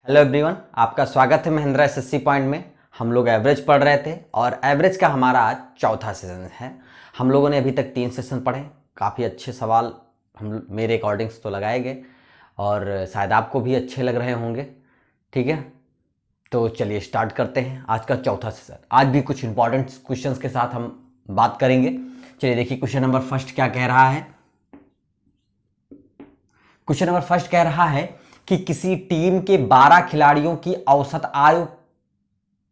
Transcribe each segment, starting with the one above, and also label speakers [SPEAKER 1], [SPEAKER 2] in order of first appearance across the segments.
[SPEAKER 1] Hello everyone, आपका स्वागत है महिंद्रा एसएससी पॉइंट में। हम लोग एवरेज पढ़ रहे थे और एवरेज का हमारा आज चौथा सेशन है। हम लोगों ने अभी तक 3 सेशन पढ़े। काफ़ी अच्छे सवाल हम मेरे अकॉर्डिंग्स तो लगाए गए और शायद आपको भी अच्छे लग रहे होंगे। ठीक है, तो चलिए स्टार्ट करते हैं आज का चौथा सेशन। आज भी कुछ इंपॉर्टेंट क्वेश्चंस के साथ हम बात करेंगे। चलिए देखिए, क्वेश्चन नंबर फर्स्ट क्या कह रहा है। क्वेश्चन नंबर फर्स्ट कह रहा है कि किसी टीम के 12 खिलाड़ियों की औसत आयु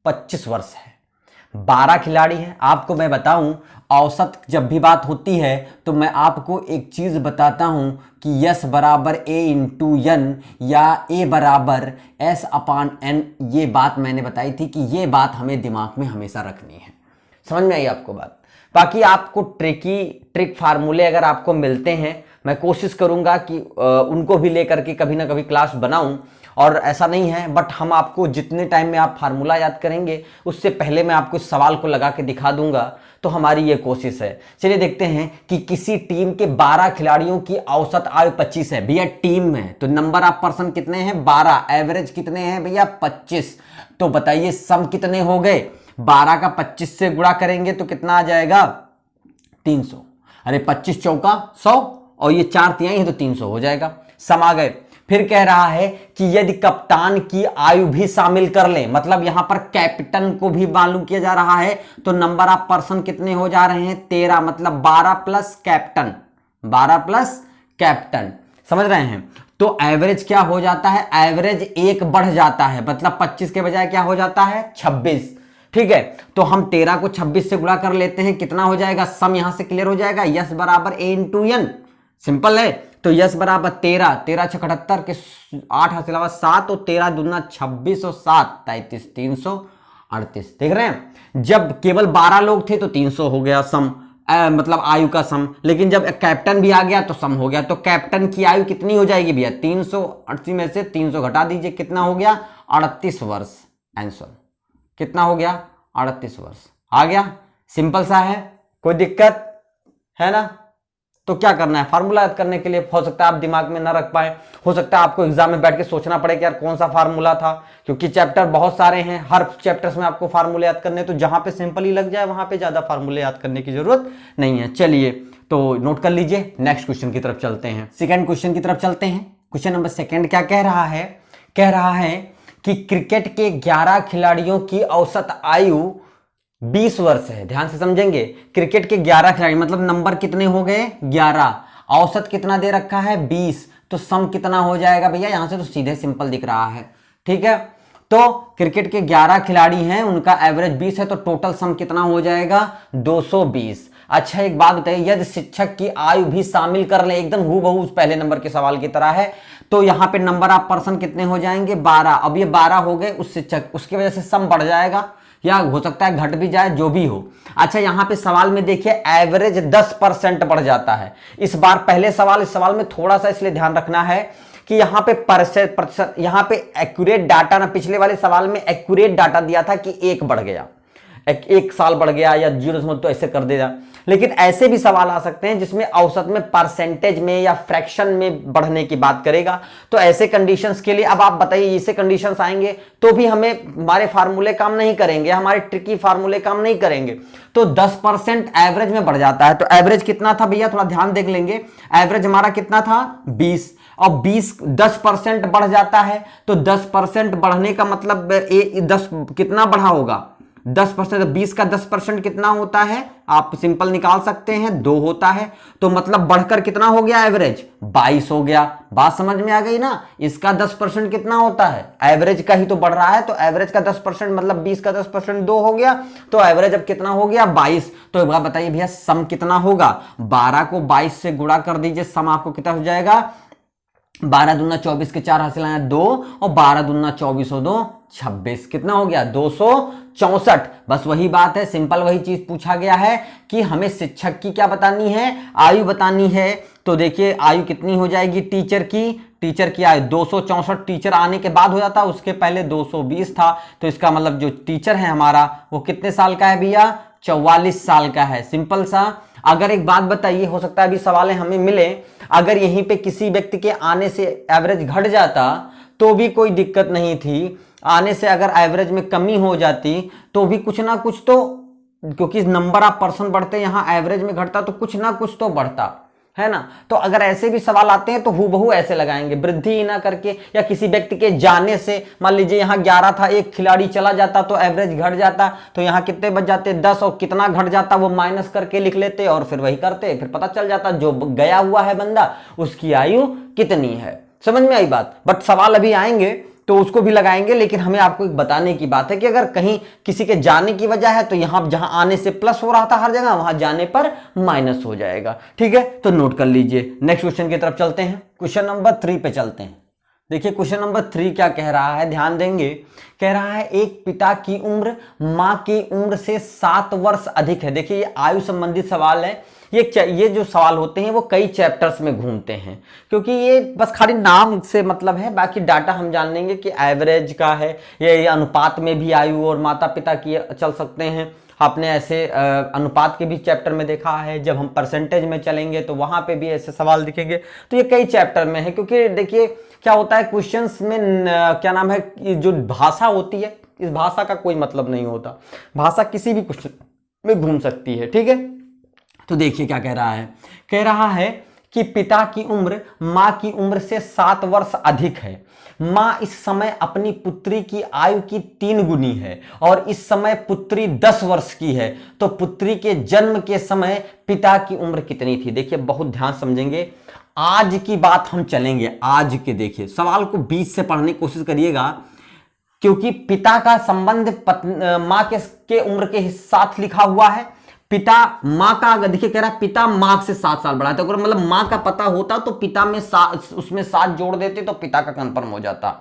[SPEAKER 1] 25 वर्ष है। 12 खिलाड़ी हैं। आपको मैं बताऊं, औसत जब भी बात होती है तो मैं आपको एक चीज बताता हूं कि यस बराबर ए इंटू एन या ए बराबर एस अपान एन। ये बात मैंने बताई थी कि ये बात हमें दिमाग में हमेशा रखनी है। समझ में आई आपको बात? बाकी आपको ट्रिक फार्मूले अगर आपको मिलते हैं, मैं कोशिश करूंगा कि उनको भी लेकर के कभी ना कभी क्लास बनाऊं। और ऐसा नहीं है, बट हम आपको जितने टाइम में आप फार्मूला याद करेंगे उससे पहले मैं आपको इस सवाल को लगा के दिखा दूंगा। तो हमारी ये कोशिश है। चलिए देखते हैं कि किसी टीम के 12 खिलाड़ियों की औसत आयु 25 है। भैया टीम में तो नंबर ऑफ पर्सन कितने हैं? 12। एवरेज कितने हैं भैया? 25। तो बताइए सम कितने हो गए? 12 का 25 से गुणा करेंगे तो कितना आ जाएगा? 300। अरे 25 चौका 100 और ये 4 तिहाई है तो 300 हो जाएगा। सम आ गए। फिर कह रहा है कि यदि कप्तान की आयु भी शामिल कर ले, मतलब यहां पर कैप्टन को भी मालूम किया जा रहा है, तो नंबर ऑफ पर्सन कितने हो जा रहे हैं? 13। मतलब 12 प्लस कैप्टन, 12 प्लस कैप्टन। समझ रहे हैं? तो एवरेज क्या हो जाता है? एवरेज 1 बढ़ जाता है, मतलब 25 के बजाय क्या हो जाता है? 26। ठीक है, तो हम 13 को 26 से गुणा कर लेते हैं। कितना हो जाएगा? सम यहां से क्लियर हो जाएगा। यस बराबर ए इंटू एन। सिंपल है। तो यस बराबर 13, 13 6 78 के 8 हाथ के अलावा 7 और 13 दूना 26 और 7 33 338। देख रहे हैं, जब केवल 12 लोग थे तो 300 हो गया सम, मतलब आयु का सम। लेकिन जब कैप्टन भी आ गया तो सम हो गया। तो कैप्टन की आयु कितनी हो जाएगी भैया? 380 में से 300 घटा दीजिए, कितना हो गया? 38 वर्ष। आंसर कितना हो गया? 38 वर्ष। आ गया? सिंपल सा है, कोई दिक्कत है ना? तो क्या करना है? फार्मूला याद करने के लिए हो सकता है आप दिमाग में ना रख पाए, हो सकता है आपको एग्जाम में बैठ के सोचना पड़े कि यार कौन सा फार्मूला था, क्योंकि चैप्टर बहुत सारे हैं। हर चैप्टर्स में आपको फार्मूले याद करने, तो जहां पे सिंपल ही लग जाए वहां पे ज्यादा फार्मूले याद करने की जरूरत नहीं है। चलिए तो नोट कर लीजिए, नेक्स्ट क्वेश्चन की तरफ चलते हैं। सेकेंड क्वेश्चन की तरफ चलते हैं। क्वेश्चन नंबर सेकेंड क्या कह रहा है? कह रहा है कि क्रिकेट के 11 खिलाड़ियों की औसत आयु 20 वर्ष है। ध्यान से समझेंगे, क्रिकेट के 11 खिलाड़ी मतलब नंबर कितने हो गए? 11। औसत कितना दे रखा है? 20। तो सम कितना हो जाएगा भैया? यहां से तो सीधे सिंपल दिख रहा है। ठीक है, तो क्रिकेट के 11 खिलाड़ी हैं, उनका एवरेज 20 है, तो टोटल सम कितना हो जाएगा? 220। अच्छा एक बात बताइए, यदि शिक्षक की आयु भी शामिल कर ले, एकदम हूबहू उस पहले नंबर के सवाल की तरह है, तो यहां पे नंबर ऑफ पर्सन कितने हो जाएंगे? 12। अब ये 12 हो गए उस शिक्षक, उसकी वजह से सम बढ़ जाएगा या हो सकता है घट भी जाए, जो भी हो। अच्छा यहां पे सवाल में देखिए एवरेज 10% बढ़ जाता है इस बार। पहले सवाल, इस सवाल में थोड़ा सा इसलिए ध्यान रखना है कि यहां पे प्रतिशत, यहां पे एक्यूरेट डाटा ना, पिछले वाले सवाल में एक्यूरेट डाटा दिया था कि 1 बढ़ गया, एक साल बढ़ गया या 0 तो ऐसे कर देगा। लेकिन ऐसे भी सवाल आ सकते हैं जिसमें औसत में परसेंटेज में या फ्रैक्शन में बढ़ने की बात करेगा। तो ऐसे कंडीशंस के लिए अब आप बताइए, ऐसे कंडीशंस आएंगे तो भी हमें हमारे फार्मूले काम नहीं करेंगे, हमारे ट्रिकी फार्मूले काम नहीं करेंगे। तो 10% एवरेज में बढ़ जाता है। तो एवरेज कितना था भैया? थोड़ा ध्यान देख लेंगे। एवरेज हमारा कितना था? 20। और 10% बढ़ जाता है, तो 10% बढ़ने का मतलब 10 कितना बढ़ा होगा? 10%। 20 का 10% कितना होता है? आप सिंपल निकाल सकते हैं, 2 होता है। तो मतलब बढ़कर कितना हो गया? एवरेज 22 हो गया। बात समझ में आ गई ना? इसका 10% कितना होता है? एवरेज का ही तो बढ़ रहा है, तो एवरेज का 10% मतलब 20 का 10% 2 हो गया, तो एवरेज अब कितना हो गया? 22। तो एक बात बताइए भैया, सम कितना होगा? 12 को 22 से गुणा कर दीजिए, सम आपको कितना हो जाएगा? 12 दूना 24 के 4 हासिल आया 2 और 12 दूना 24 और 2 26। कितना हो गया? 264। बस वही बात है, सिंपल वही चीज पूछा गया है कि हमें शिक्षक की क्या बतानी है? आयु बतानी है। तो देखिए आयु कितनी हो जाएगी टीचर की? टीचर की आयु 264 टीचर आने के बाद हो जाता, उसके पहले 220 था। तो इसका मतलब जो टीचर है हमारा वो कितने साल का है भैया? 44 साल का है। सिंपल सा। अगर एक बात बताइए, हो सकता है अभी सवाल हमें मिले, अगर यहीं पे किसी व्यक्ति के आने से एवरेज घट जाता तो भी कोई दिक्कत नहीं थी, आने से अगर एवरेज में कमी हो जाती तो भी कुछ ना कुछ तो, क्योंकि नंबर ऑफ पर्सन बढ़ते यहाँ एवरेज में घटता तो कुछ ना कुछ तो बढ़ता है ना। तो अगर ऐसे भी सवाल आते हैं तो हूबहू ऐसे लगाएंगे, वृद्धि ना करके या किसी व्यक्ति के जाने से, मान लीजिए यहाँ 11 था, एक खिलाड़ी चला जाता तो एवरेज घट जाता, तो यहाँ कितने बच जाते 10, और कितना घट जाता वो माइनस करके लिख लेते और फिर वही करते, फिर पता चल जाता जो गया हुआ है बंदा उसकी आयु कितनी है। समझ में आई बात। बट सवाल अभी आएंगे तो उसको भी लगाएंगे, लेकिन हमें आपको एक बताने की बात है कि अगर कहीं किसी के जाने की वजह है तो यहां जहां आने से प्लस हो रहा था हर जगह, वहां जाने पर माइनस हो जाएगा। ठीक है, तो नोट कर लीजिए। नेक्स्ट क्वेश्चन की तरफ चलते हैं, क्वेश्चन नंबर 3 पे चलते हैं। देखिए क्वेश्चन नंबर 3 क्या कह रहा है, ध्यान देंगे। कह रहा है एक पिता की उम्र मां की उम्र से 7 वर्ष अधिक है। देखिए ये आयु संबंधित सवाल है। ये जो सवाल होते हैं वो कई चैप्टर्स में घूमते हैं, क्योंकि ये बस खाली नाम से मतलब है, बाकी डाटा हम जान लेंगे कि एवरेज का है, ये अनुपात में भी आयु और माता पिता की चल सकते हैं। आपने ऐसे अनुपात के भी चैप्टर में देखा है, जब हम परसेंटेज में चलेंगे तो वहां पे भी ऐसे सवाल दिखेंगे। तो ये कई चैप्टर में है, क्योंकि देखिए क्या होता है क्वेश्चंस में क्या नाम है, जो भाषा होती है इस भाषा का कोई मतलब नहीं होता, भाषा किसी भी क्वेश्चन में घूम सकती है। ठीक है, तो देखिए क्या कह रहा है। कह रहा है कि पिता की उम्र मां की उम्र से 7 वर्ष अधिक है। मां इस समय अपनी पुत्री की आयु की 3 गुनी है और इस समय पुत्री 10 वर्ष की है, तो पुत्री के जन्म के समय पिता की उम्र कितनी थी। देखिए बहुत ध्यान समझेंगे, आज की बात हम चलेंगे, आज के। देखिए सवाल को बीच से पढ़ने की कोशिश करिएगा, क्योंकि पिता का संबंध मां के उम्र के साथ लिखा हुआ है। पिता मां का, अगर देखिए कह रहा है पिता मां से 7 साल बड़ा है, तो अगर मतलब मां का पता होता तो पिता में उसमें 7 जोड़ देते तो पिता का कंफर्म हो जाता।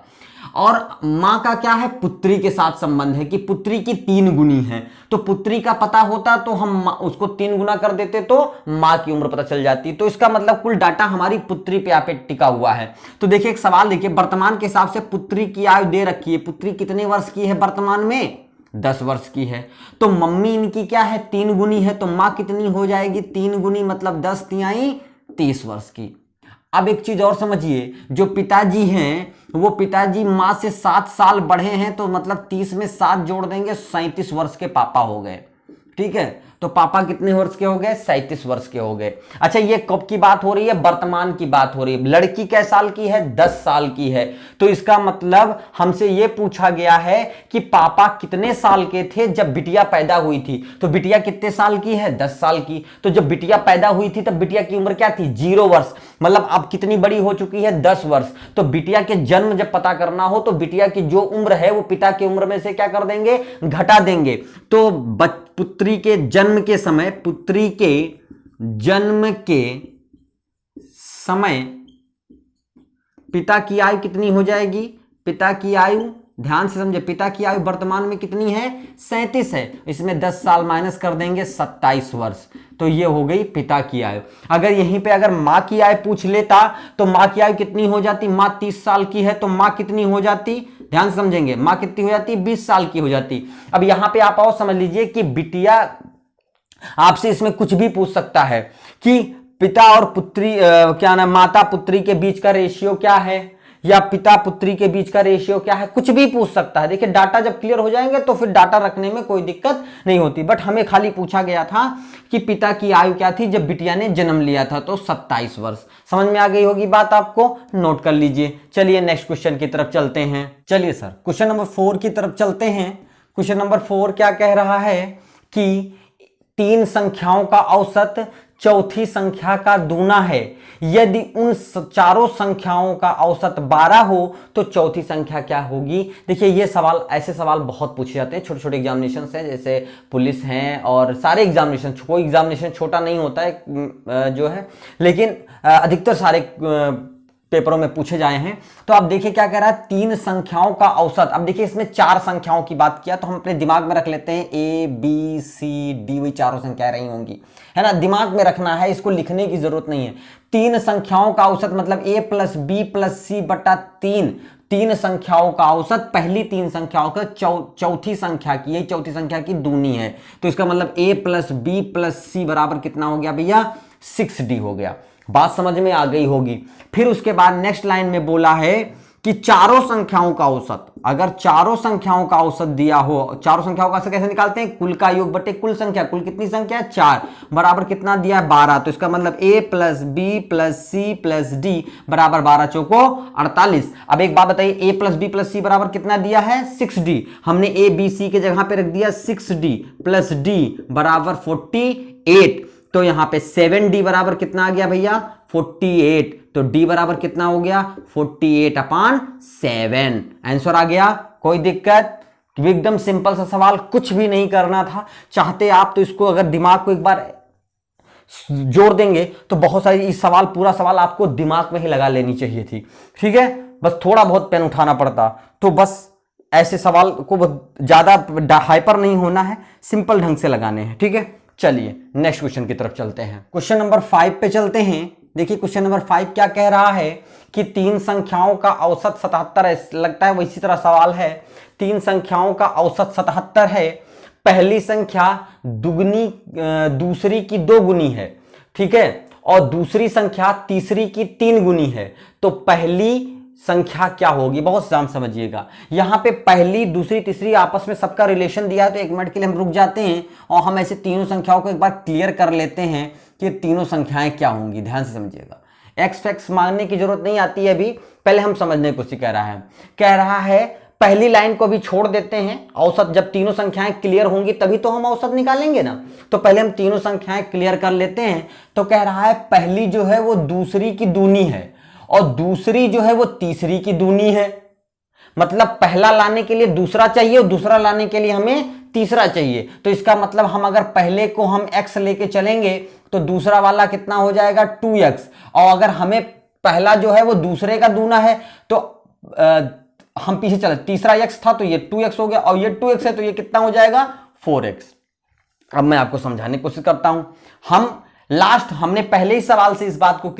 [SPEAKER 1] और मां का क्या है, पुत्री के साथ संबंध है कि पुत्री की 3 गुनी है, तो पुत्री का पता होता तो हम उसको 3 गुना कर देते तो मां की उम्र पता चल जाती। तो इसका मतलब कुल डाटा हमारी पुत्री पे यहाँ पे टिका हुआ है। तो देखिए एक सवाल देखिए, वर्तमान के हिसाब से पुत्री की आयु दे रखी है, पुत्री कितने वर्ष की है वर्तमान में, 10 वर्ष की है। तो मम्मी इनकी क्या है, 3 गुनी है, तो मां कितनी हो जाएगी, 3 गुनी मतलब 10 तिहाई 30 वर्ष की। अब एक चीज और समझिए, जो पिताजी हैं वो पिताजी मां से 7 साल बढ़े हैं, तो मतलब 30 में 7 जोड़ देंगे, 37 वर्ष के पापा हो गए। ठीक है, तो पापा कितने वर्ष के हो गए, 37 वर्ष के हो गए। अच्छा ये कब की बात हो रही है, वर्तमान की बात हो रही है। लड़की कै साल की है, 10 साल की है, तो इसका मतलब हमसे ये पूछा गया है कि पापा कितने साल के थे जब बिटिया पैदा हुई थी। तो बिटिया कितने साल की है, 10 साल की। तो जब बिटिया पैदा हुई थी तब बिटिया की उम्र क्या थी, 0 वर्ष, मतलब अब कितनी बड़ी हो चुकी है, 10 वर्ष। तो बिटिया के जन्म जब पता करना हो तो बिटिया की जो उम्र है वो पिता की उम्र में से क्या कर देंगे, घटा देंगे। तो पुत्री के जन्म के समय, पुत्री के जन्म के समय पिता की आयु कितनी हो जाएगी, पिता की आयु, ध्यान से समझे, पिता की आयु वर्तमान में कितनी है, 37 है, इसमें 10 साल माइनस कर देंगे, 27 वर्ष। तो ये हो गई पिता की आयु। अगर यहीं पे अगर मां की आयु पूछ लेता तो मां की आयु कितनी हो जाती, मां 30 साल की है तो मां कितनी हो जाती, ध्यान से समझेंगे, मां कितनी हो जाती, 20 साल की हो जाती। अब यहां पे आप और समझ लीजिए कि बिटिया आपसे इसमें कुछ भी पूछ सकता है कि पिता और पुत्री क्या नाम, माता पुत्री के बीच का रेशियो क्या है, या पिता पुत्री के बीच का रेशियो क्या है, कुछ भी पूछ सकता है। देखिए डाटा जब क्लियर हो जाएंगे तो फिर डाटा रखने में कोई दिक्कत नहीं होती। बट हमें खाली पूछा गया था कि पिता की आयु क्या थी जब बिटिया ने जन्म लिया था, तो 27 वर्ष। समझ में आ गई होगी बात आपको, नोट कर लीजिए। चलिए नेक्स्ट क्वेश्चन की तरफ चलते हैं। चलिए सर क्वेश्चन नंबर 4 की तरफ चलते हैं। क्वेश्चन नंबर 4 क्या कह रहा है कि 3 संख्याओं का औसत चौथी संख्या का दूना है। यदि उन चारों संख्याओं का औसत 12 हो तो चौथी संख्या क्या होगी। देखिए ये सवाल, ऐसे सवाल बहुत पूछे जाते हैं, छोटे छोटे एग्जामिनेशन हैं, जैसे पुलिस हैं और सारे एग्जामिनेशन, कोई एग्जामिनेशन छोटा नहीं होता है जो है, लेकिन अधिकतर सारे पेपरों में पूछे जाए हैं। तो आप देखिए क्या कह रहा है, 3 संख्याओं का औसत। अब देखिए इसमें 4 संख्याओं की बात किया तो हम अपने दिमाग में रख लेते हैं A B C D, वही चारों संख्याएं रही होंगी, है ना, दिमाग में रखना है, इसको लिखने की जरूरत नहीं है। 3 संख्याओं का औसत मतलब A + B + C बटा 3, 3 संख्याओं का औसत पहली 3 संख्याओं का चौथी संख्या की, यही चौथी संख्या की दूनी है। तो इसका मतलब A + B + C बराबर कितना हो गया भैया, 6D हो गया। बात समझ में आ गई होगी। फिर उसके बाद नेक्स्ट लाइन में बोला है कि चारों संख्याओं का औसत, अगर चारों संख्याओं का औसत दिया हो, चारों संख्याओं का औसत कैसे निकालते हैं, कुल का योग बटे कुल संख्या, कुल कितनी संख्या है 4 बराबर कितना दिया है 12, तो इसका मतलब a plus b plus c plus d बराबर 12 चौको 48। अब एक बात बताइए, a plus b plus c बराबर कितना दिया है 6d, हमने a b c के जगह पे रख दिया 6d प्लस d बराबर 48, तो यहां पे 7d बराबर कितना आ गया भैया 48, तो d बराबर कितना हो गया 48/7। आंसर आ गया, कोई दिक्कत, एकदम सिंपल सा सवाल, कुछ भी नहीं करना था। चाहते आप तो इसको अगर दिमाग को एक बार जोड़ देंगे तो बहुत सारी इस सवाल, पूरा सवाल आपको दिमाग में ही लगा लेनी चाहिए थी, ठीक है, बस थोड़ा बहुत पेन उठाना पड़ता। तो बस ऐसे सवाल को ज्यादा हाइपर नहीं होना है, सिंपल ढंग से लगाने हैं, ठीक है। चलिए नेक्स्ट क्वेश्चन की तरफ चलते हैं, क्वेश्चन नंबर 5 पे चलते हैं। देखिए क्वेश्चन नंबर 5 क्या कह रहा है कि तीन संख्याओं का औसत 77 है, लगता है वो इसी तरह सवाल है। तीन संख्याओं का औसत 77 है, पहली संख्या दुगनी दूसरी की 2 गुनी है, ठीक है, और दूसरी संख्या तीसरी की 3 गुनी है, तो पहली संख्या क्या होगी, बहुत ध्यान समझिएगा। यहां पे पहली दूसरी तीसरी आपस में सबका रिलेशन दिया है, तो एक मिनट के लिए हम रुक जाते हैं और हम ऐसे तीनों संख्याओं को एक बार क्लियर कर लेते हैं कि तीनों संख्याएं क्या होंगी। ध्यान से समझिएगा, एक्स फैक्स मांगने की जरूरत नहीं आती है अभी, पहले हम समझने की कोशिश कह रहा है पहली लाइन को भी छोड़ देते हैं, औसत जब तीनों संख्याएं क्लियर होंगी तभी तो हम औसत निकालेंगे ना, तो पहले हम तीनों संख्याएं क्लियर कर लेते हैं। तो कह रहा है पहली जो है वो दूसरी की दूनी है और दूसरी जो है वो तीसरी की दूनी है, मतलब पहला लाने के लिए दूसरा चाहिए और दूसरा लाने के लिए हमें तीसरा चाहिए। तो इसका मतलब हम अगर पहले को हम x लेके चलेंगे तो दूसरा वाला कितना हो जाएगा 2x, और अगर हमें पहला जो है वो दूसरे का दूना है तो हम पीछे चले, तीसरा x था तो ये 2x हो गया और ये 2x है तो ये कितना हो जाएगा 4x। अब मैं आपको समझाने की कोशिश करता हूं। हमने पहले ही सवाल से इस बात को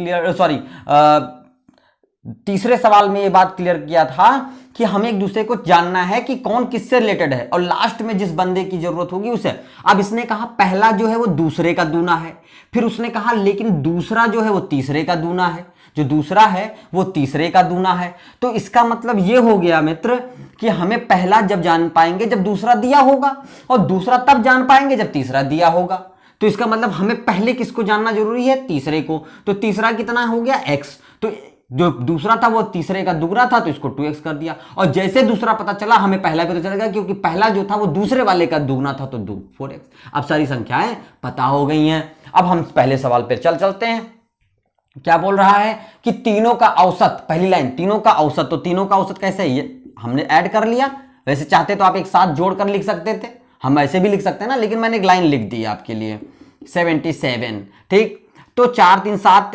[SPEAKER 1] तीसरे सवाल में ये बात क्लियर किया था कि हमें एक दूसरे को जानना है कि कौन किससे रिलेटेड है और लास्ट में जिस बंदे की जरूरत होगी उसे। अब इसने कहा पहला जो है वो दूसरे का दूना है, फिर उसने कहा लेकिन दूसरा जो है वो तीसरे का दूना है, जो दूसरा है वो तीसरे का दूना है। तो इसका मतलब ये हो गया मित्र कि हमें पहला जब जान पाएंगे जब दूसरा दिया होगा और दूसरा तब जान पाएंगे जब तीसरा दिया होगा। तो इसका मतलब हमें पहले किसको जानना जरूरी है, तीसरे को। तो तीसरा कितना हो गया x, तो जो दूसरा था वो तीसरे का दुगना था तो इसको 2x कर दिया, और जैसे दूसरा पता चला हमें पहला पता चलेगा क्योंकि पहला जो था वो दूसरे वाले का दुगना था तो 4x। अब सारी संख्याएं पता हो गई हैं। अब हम पहले सवाल पे चलते हैं। क्या बोल रहा है कि तीनों का औसत, पहली लाइन तीनों का औसत, तो तीनों का औसत कैसे है, ये हमने ऐड कर लिया। वैसे चाहते तो आप एक साथ जोड़कर लिख सकते थे, हम ऐसे भी लिख सकते हैं ना, लेकिन मैंने एक लाइन लिख दी आपके लिए 77, ठीक। तो 4 3 7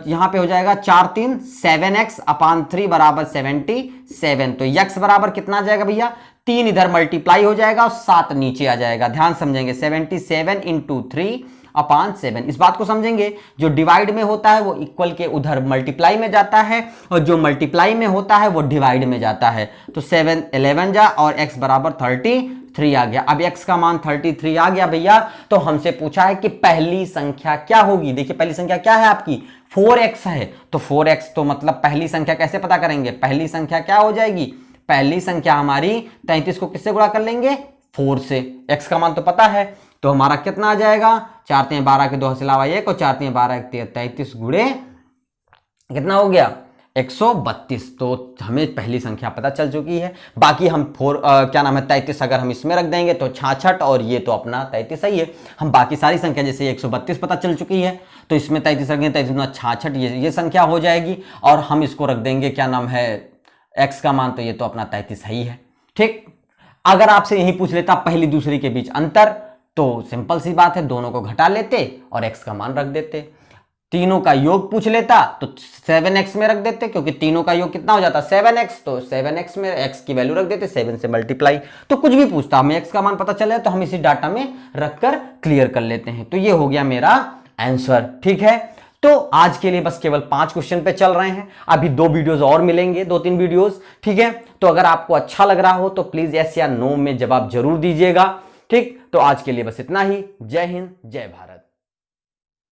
[SPEAKER 1] यहां पे हो जाएगा 4 3 7x/3 बराबर 77। तो x बराबर कितना आ जाएगा भैया 3 इधर मल्टीप्लाई हो जाएगा और 7 नीचे आ जाएगा। ध्यान समझेंगे 77 × 3/7। इस बात को समझेंगे, जो डिवाइड में होता है वो इक्वल के उधर मल्टीप्लाई में जाता है और जो मल्टीप्लाई में होता है वो डिवाइड में जाता है। तो 7 11 जा और x बराबर 33 आ गया। अब x का मान 33 आ गया भैया, तो हमसे पूछा है कि पहली संख्या क्या होगी। देखिए पहली संख्या क्या है आपकी 4x है, तो 4x, तो मतलब पहली संख्या कैसे पता करेंगे, पहली संख्या क्या हो जाएगी, पहली संख्या हमारी 33 को किससे गुणा कर लेंगे 4 से, x का मान तो पता है, तो हमारा कितना आ जाएगा 4 3 12 के 2 हसिलावा 1 और 4 3 12 33 गुणे कितना हो गया 132। तो हमें पहली संख्या पता चल चुकी है। बाकी हम 33 अगर हम इसमें रख देंगे तो 66 और ये तो अपना 33 ही है। हम बाकी सारी संख्या जैसे 132 पता चल चुकी है तो इसमें 33 रख देंगे 33 66 ये संख्या हो जाएगी, और हम इसको रख देंगे क्या नाम है x का मान, तो ये तो अपना 33 ही है, ठीक। अगर आपसे यही पूछ लेता पहली दूसरी के बीच अंतर, तो सिंपल सी बात है दोनों को घटा लेते और x का मान रख देते। तीनों का योग पूछ लेता तो 7x में रख देते, क्योंकि तीनों का योग कितना हो जाता 7x, तो 7x में x की वैल्यू रख देते 7 से मल्टीप्लाई। तो कुछ भी पूछता हमें x का मान पता चले तो हम इसी डाटा में रखकर क्लियर कर लेते हैं। तो ये हो गया मेरा आंसर, ठीक है। तो आज के लिए बस केवल 5 क्वेश्चन पे चल रहे हैं, अभी 2 वीडियोस और मिलेंगे, 2-3 वीडियोस, ठीक है। तो अगर आपको अच्छा लग रहा हो तो प्लीज यस या नो में जवाब जरूर दीजिएगा, ठीक। तो आज के लिए बस इतना ही। जय हिंद, जय भारत।